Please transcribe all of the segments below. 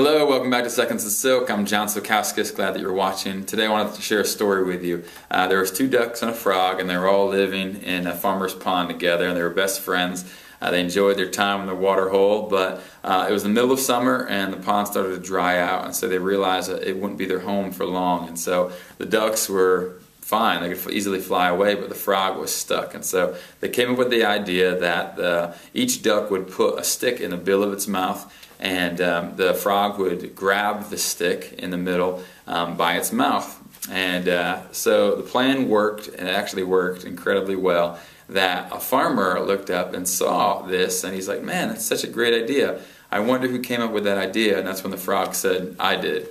Hello, welcome back to Seconds of Silk. I'm John Silkauskas, glad that you're watching. Today I wanted to share a story with you. There was two ducks and a frog, and they were all living in a farmer's pond together, and they were best friends. They enjoyed their time in the water hole, but it was the middle of summer and the pond started to dry out, and so they realized that it wouldn't be their home for long. And so the ducks were fine, they could easily fly away, but the frog was stuck. And so they came up with the idea that each duck would put a stick in the bill of its mouth, and the frog would grab the stick in the middle by its mouth. And so the plan worked, and it actually worked incredibly well, that a farmer looked up and saw this, and he's like, man, that's such a great idea. I wonder who came up with that idea. And that's when the frog said, I did.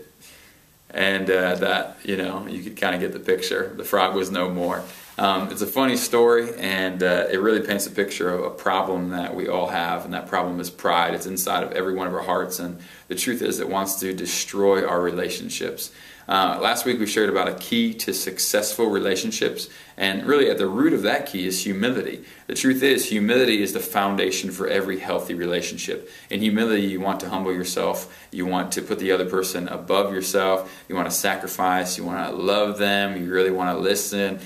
And that, you could kind of get the picture. The frog was no more. It's a funny story, and it really paints a picture of a problem that we all have, and that problem is pride. It's inside of every one of our hearts, and the truth is it wants to destroy our relationships. Last week we shared about a key to successful relationships, and really at the root of that key is humility. The truth is, humility is the foundation for every healthy relationship. In humility, you want to humble yourself, you want to put the other person above yourself, you want to sacrifice, you want to love them, you really want to listen.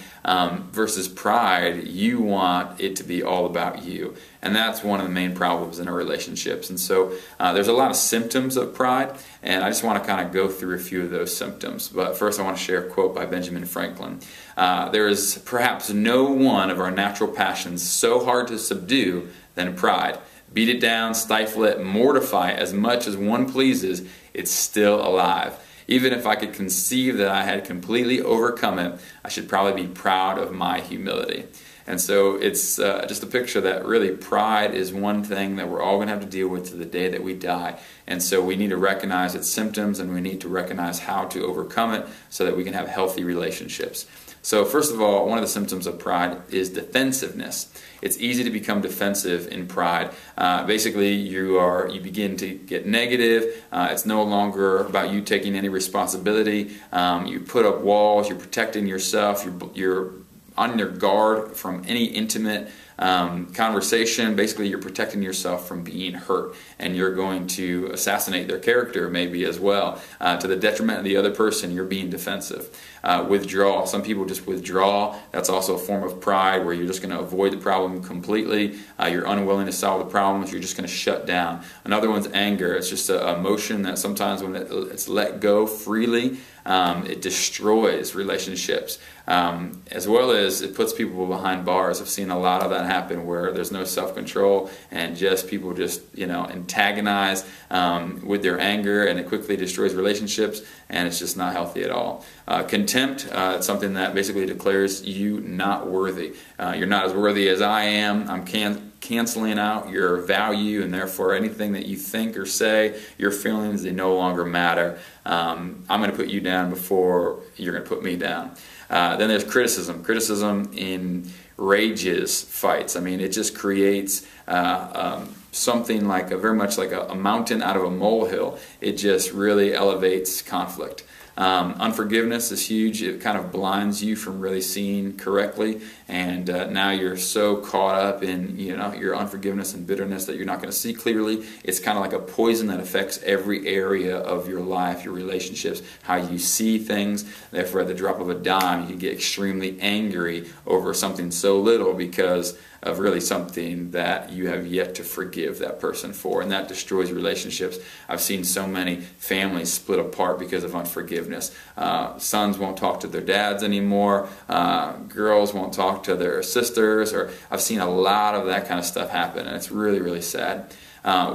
Versus pride, you want it to be all about you. And that's one of the main problems in our relationships. And so there's a lot of symptoms of pride, and I just want to kind of go through a few of those symptoms. But first I want to share a quote by Benjamin Franklin. There is perhaps no one of our natural passions so hard to subdue than pride. Beat it down, stifle it, mortify it as much as one pleases, it's still alive. Even if I could conceive that I had completely overcome it, I should probably be proud of my humility. And so it's just a picture that really pride is one thing that we're all going to have to deal with to the day that we die. And so we need to recognize its symptoms, and we need to recognize how to overcome it so that we can have healthy relationships. So first of all, one of the symptoms of pride is defensiveness. It's easy to become defensive in pride. Basically, you begin to get negative. It's no longer about you taking any responsibility. You put up walls. You're protecting yourself. You're on your guard from any intimate conversation. Basically, you're protecting yourself from being hurt, and you're going to assassinate their character maybe as well. To the detriment of the other person, you're being defensive. Withdrawal. Some people just withdraw. That's also a form of pride, where you're just going to avoid the problem completely. You're unwilling to solve the problems. You're just going to shut down. Another one's anger. It's just an emotion that sometimes when it's let go freely, it destroys relationships, as well as it puts people behind bars. I've seen a lot of that happen where there's no self-control, and people just antagonize with their anger, and it quickly destroys relationships, and it's just not healthy at all. Contempt, it's something that basically declares you not worthy. You're not as worthy as I am. I'm canceling out your value, and therefore anything that you think or say, your feelings, they no longer matter. I'm going to put you down before you're going to put me down. Then there's criticism. Criticism enrages fights. I mean, it just creates something like very much like a mountain out of a molehill. It just really elevates conflict. Unforgiveness is huge. It kind of blinds you from really seeing correctly, and now you're so caught up in your unforgiveness and bitterness that you're not going to see clearly. It's kind of like a poison that affects every area of your life, your relationships, how you see things. Therefore, at the drop of a dime, you can get extremely angry over something so little because of really something that you have yet to forgive that person for, and that destroys relationships. I've seen so many families split apart because of unforgiveness. Sons won't talk to their dads anymore. Girls won't talk to their sisters, or I've seen a lot of that kind of stuff happen, and it's really, really sad.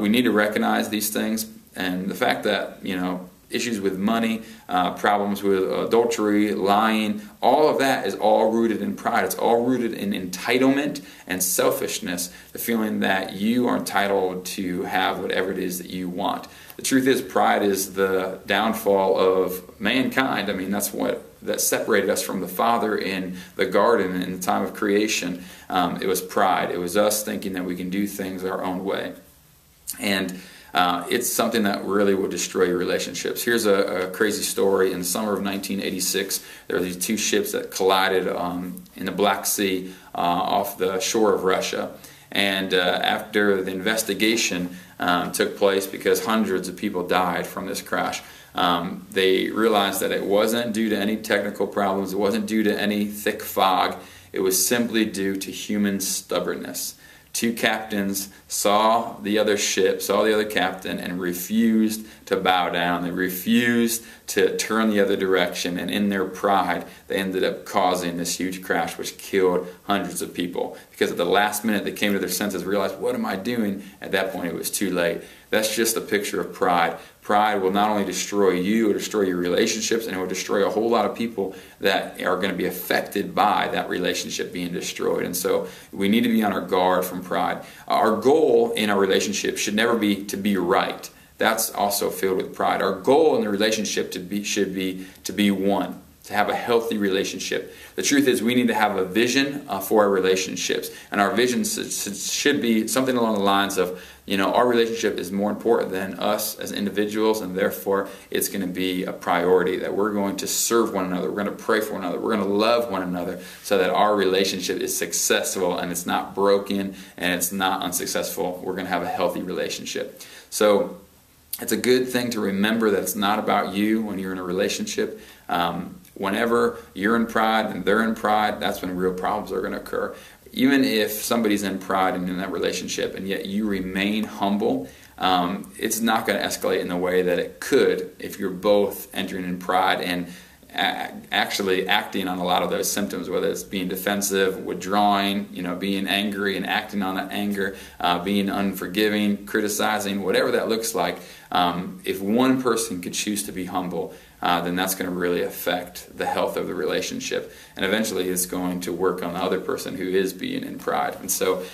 We need to recognize these things, and the fact that issues with money, problems with adultery, lying, all of that is all rooted in pride. It's all rooted in entitlement and selfishness, the feeling that you are entitled to have whatever it is that you want. The truth is, pride is the downfall of mankind. I mean, that separated us from the Father in the garden in the time of creation. It was pride. It was us thinking that we can do things our own way. And it's something that really will destroy your relationships. Here's a crazy story. In the summer of 1986, there were these two ships that collided in the Black Sea off the shore of Russia. And after the investigation, took place because hundreds of people died from this crash. They realized that it wasn't due to any technical problems, it wasn't due to any thick fog, it was simply due to human stubbornness. Two captains saw the other ship, saw the other captain, and refused to bow down. They refused to turn the other direction, and in their pride, they ended up causing this huge crash which killed hundreds of people. Because at the last minute, they came to their senses, realized, what am I doing? At that point, it was too late. That's just a picture of pride. Pride will not only destroy you, it will destroy your relationships, and it will destroy a whole lot of people that are going to be affected by that relationship being destroyed. And so we need to be on our guard from pride. Our goal in our relationship should never be to be right. That's also filled with pride. Our goal in the relationship should be to be one, to have a healthy relationship. The truth is we need to have a vision for our relationships. And our vision should be something along the lines of, our relationship is more important than us as individuals, and therefore it's going to be a priority that we're going to serve one another, we're going to pray for one another, we're going to love one another so that our relationship is successful and it's not broken and it's not unsuccessful. We're going to have a healthy relationship. So it's a good thing to remember that it's not about you when you're in a relationship. Whenever you're in pride and they're in pride, that's when real problems are going to occur. Even if somebody's in pride and in that relationship and yet you remain humble, it's not going to escalate in the way that it could if you're both entering in pride and actually acting on a lot of those symptoms, whether it's being defensive, withdrawing, being angry and acting on that anger, being unforgiving, criticizing, whatever that looks like. If one person could choose to be humble, then that's going to really affect the health of the relationship, and eventually it's going to work on the other person who is being in pride. And so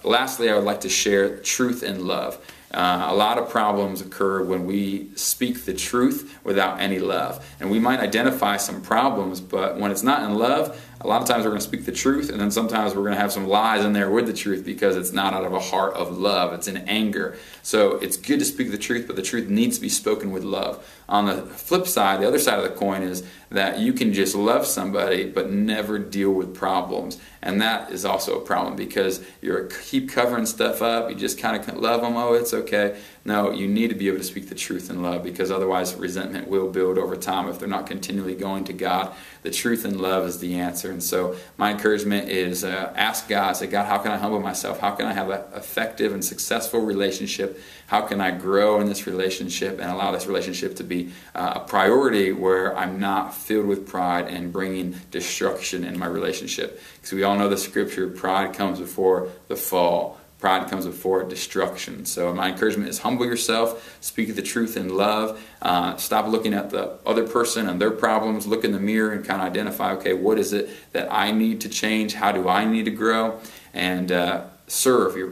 lastly, I would like to share truth and love. A lot of problems occur when we speak the truth without any love. And we might identify some problems, but when it's not in love, a lot of times we're going to speak the truth, and then sometimes we're going to have some lies in there with the truth because it's not out of a heart of love. It's in anger. So it's good to speak the truth, but the truth needs to be spoken with love. On the flip side, the other side of the coin is that you can just love somebody but never deal with problems. And that is also a problem because you keep covering stuff up. You just kind of love them. Oh, it's okay. No, you need to be able to speak the truth in love because otherwise resentment will build over time if they're not continually going to God. The truth and love is the answer. And so my encouragement is ask God, say, God, how can I humble myself? How can I have an effective and successful relationship? How can I grow in this relationship and allow this relationship to be a priority where I'm not filled with pride and bringing destruction in my relationship? Because we all know the scripture, pride comes before the fall. Pride comes before destruction. So my encouragement is humble yourself, speak the truth in love, stop looking at the other person and their problems, look in the mirror and kind of identify, okay, what is it that I need to change? How do I need to grow? And serve your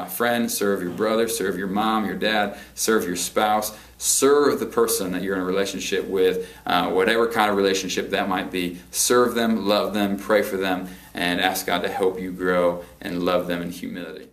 friend, serve your brother, serve your mom, your dad, serve your spouse, serve the person that you're in a relationship with, whatever kind of relationship that might be. Serve them, love them, pray for them, and ask God to help you grow and love them in humility.